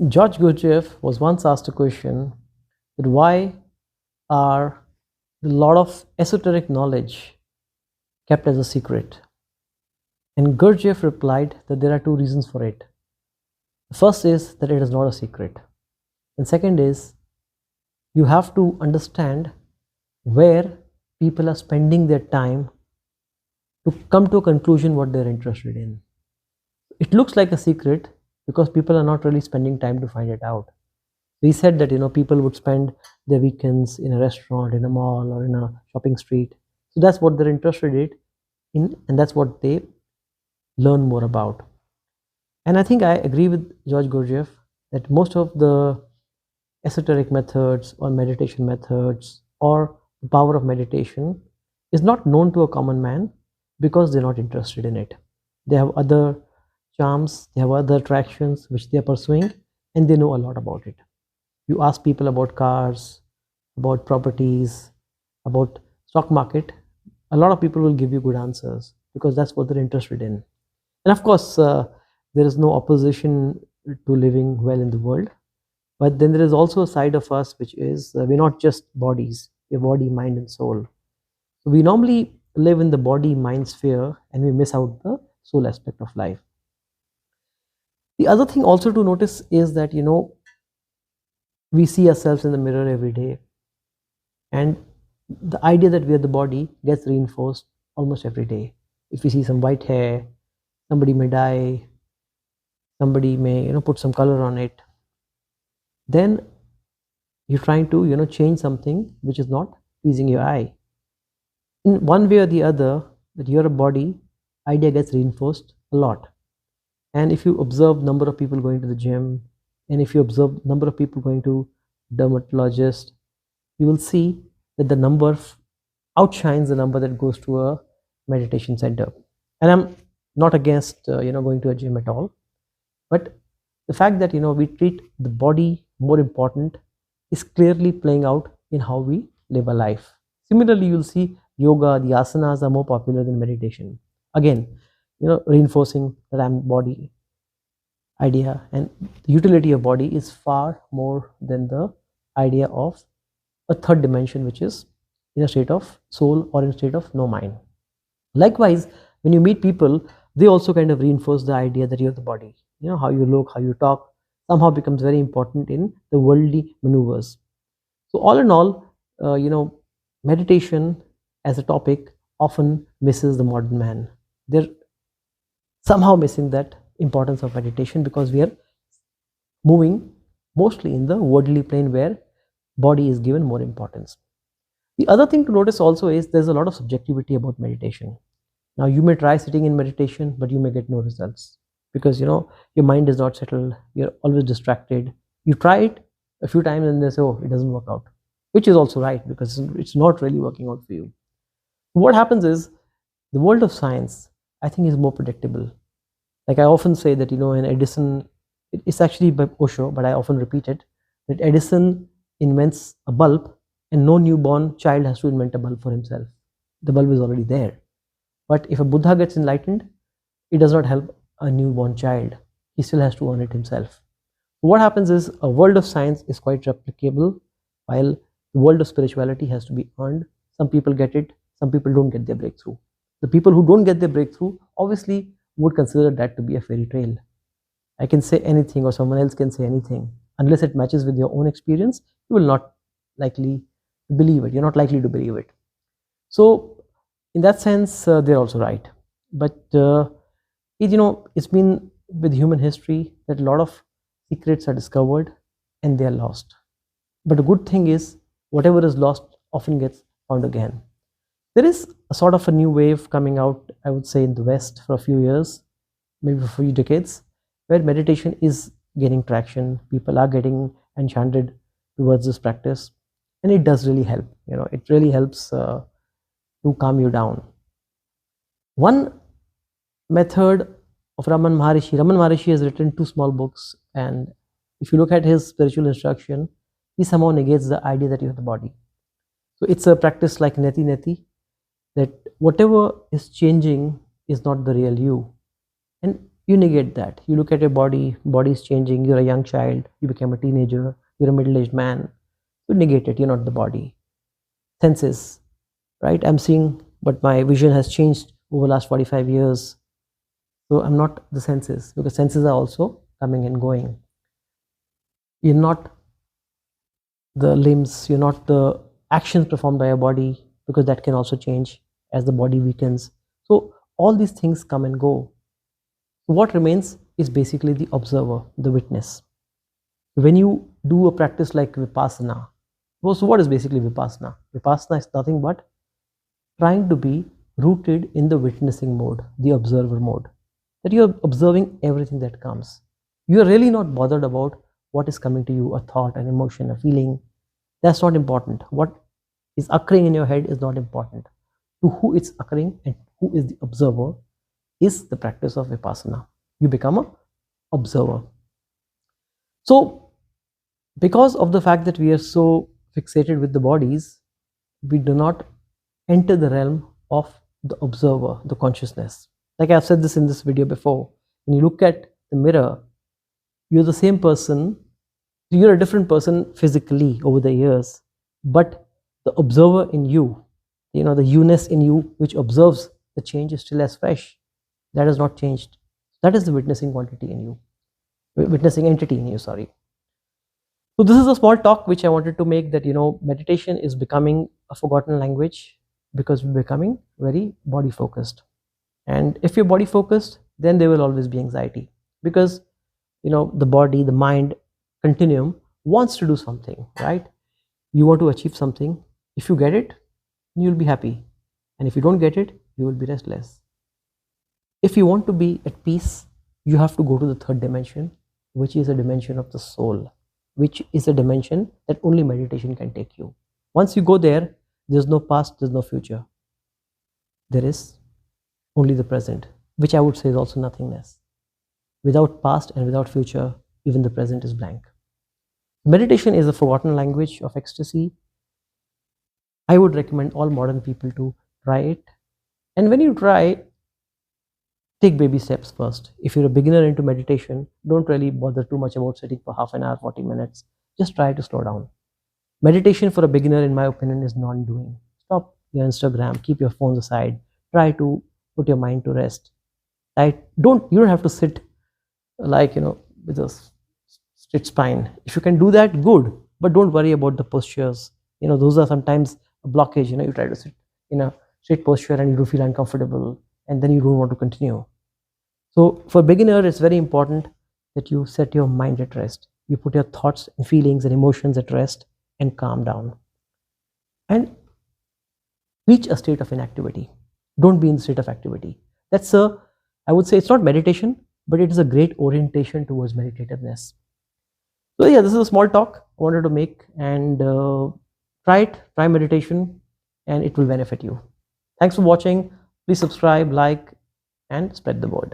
George Gurdjieff was once asked a question that why are a lot of esoteric knowledge kept as a secret? And Gurdjieff replied that there are two reasons for it. The first is that it is not a secret. And second is you have to understand where people are spending their time to come to a conclusion what they're interested in. It looks like a secret because people are not really spending time to find it out. He said that people would spend their weekends in a restaurant, in a mall, or in a shopping street. So that's what they're interested in, and that's what they learn more about. And I think I agree with George Gurdjieff that most of the esoteric methods or meditation methods or the power of meditation is not known to a common man because they're not interested in it. They have other charms, they have other attractions which they are pursuing, and they know a lot about it. You ask people about cars, about properties, about stock market, a lot of people will give you good answers because that's what they're interested in. And of course, there is no opposition to living well in the world. But then there is also a side of us which is we're not just bodies, we're body, mind, and soul. So we normally live in the body mind sphere and we miss out the soul aspect of life. The other thing also to notice is that we see ourselves in the mirror every day, and the idea that we are the body gets reinforced almost every day. If we see some white hair, somebody may dye, somebody may put some color on it, then you're trying to change something which is not pleasing your eye. In one way or the other, that you're a body idea gets reinforced a lot. And if you observe number of people going to the gym, and if you observe number of people going to dermatologist, you will see that the number outshines the number that goes to a meditation center. And I'm not against going to a gym at all, but the fact that we treat the body more important is clearly playing out in how we live a life. Similarly, you'll see yoga, the asanas are more popular than meditation. Again, reinforcing that I'm body idea, and the utility of body is far more than the idea of a third dimension which is in a state of soul or in a state of no mind. Likewise, when you meet people, they also kind of reinforce the idea that you're the body. How you look, how you talk somehow becomes very important in the worldly maneuvers. So all in all, meditation as a topic often misses the modern man. They're somehow missing that importance of meditation because we are moving mostly in the worldly plane where body is given more importance. The other thing to notice also is there's a lot of subjectivity about meditation. Now you may try sitting in meditation, but you may get no results because your mind is not settled, you're always distracted. You try it a few times and they say, oh, it doesn't work out, which is also right because it's not really working out for you. What happens is the world of science, I think, is more predictable. Like I often say that in Edison, it's actually by Osho, but I often repeat it, that Edison invents a bulb and no newborn child has to invent a bulb for himself. The bulb is already there. But if a Buddha gets enlightened, it does not help a newborn child. He still has to earn it himself. What happens is a world of science is quite replicable, while the world of spirituality has to be earned. Some people get it, some people don't get their breakthrough. The people who don't get their breakthrough obviously would consider that to be a fairy tale. I can say anything or someone else can say anything. Unless it matches with your own experience, you will not likely believe it. You're not likely to believe it. So in that sense, they're also right. But it's been with human history that a lot of secrets are discovered and they are lost. But the good thing is whatever is lost often gets found again. There is a sort of a new wave coming out, I would say, in the West for a few years, maybe for a few decades, where meditation is gaining traction. People are getting enchanted towards this practice, and it does really help. It really helps to calm you down. One method of Raman Maharishi has written 2 small books, and if you look at his spiritual instruction, he somehow negates the idea that you have the body. So it's a practice like neti, that whatever is changing is not the real you. And you negate that. You look at your body is changing, you're a young child, you become a teenager, you're a middle-aged man. You negate it, you're not the body. Senses, right? I'm seeing, but my vision has changed over the last 45 years. So I'm not the senses, because senses are also coming and going. You're not the limbs, you're not the actions performed by your body, because that can also change as the body weakens. So all these things come and go. What remains is basically the observer, the witness. When you do a practice like Vipassana, so what is basically Vipassana? Vipassana is nothing but trying to be rooted in the witnessing mode, the observer mode, that you are observing everything that comes. You are really not bothered about what is coming to you, a thought, an emotion, a feeling. That's not important. What is occurring in your head is not important. To who it's occurring and who is the observer is the practice of Vipassana. You become an observer. So, because of the fact that we are so fixated with the bodies, we do not enter the realm of the observer, the consciousness. Like I've said this in this video before, when you look at the mirror, you're the same person, you're a different person physically over the years, but the observer in you, the you-ness in you which observes the change is still as fresh. That has not changed. That is the witnessing quantity in you, witnessing entity in you, sorry. So this is a small talk which I wanted to make, that meditation is becoming a forgotten language because we're becoming very body focused. And if you're body focused, then there will always be anxiety, because the body, the mind continuum wants to do something, right? You want to achieve something. If you get it, you'll be happy, and if you don't get it, you will be restless. If you want to be at peace, you have to go to the third dimension, which is a dimension of the soul, which is a dimension that only meditation can take you. Once you go there, there's no past, there's no future. There is only the present, which I would say is also nothingness. Without past and without future, even the present is blank. Meditation is a forgotten language of ecstasy. I would recommend all modern people to try it. And when you try, take baby steps first. If you're a beginner into meditation, don't really bother too much about sitting for half an hour, 40 minutes. Just try to slow down. Meditation for a beginner, in my opinion, is non-doing. Stop your Instagram, keep your phones aside, try to put your mind to rest. You don't have to sit like, with a straight spine. If you can do that, good, but don't worry about the postures. Those are sometimes a blockage. You try to sit in a straight posture and you do feel uncomfortable, and then you don't want to continue. So for beginner, it's very important that you set your mind at rest. You put your thoughts and feelings and emotions at rest and calm down. And reach a state of inactivity. Don't be in the state of activity. I would say it's not meditation, but it is a great orientation towards meditativeness. So yeah, this is a small talk I wanted to make, and try meditation, and it will benefit you. Thanks for watching. Please subscribe, like, and spread the word.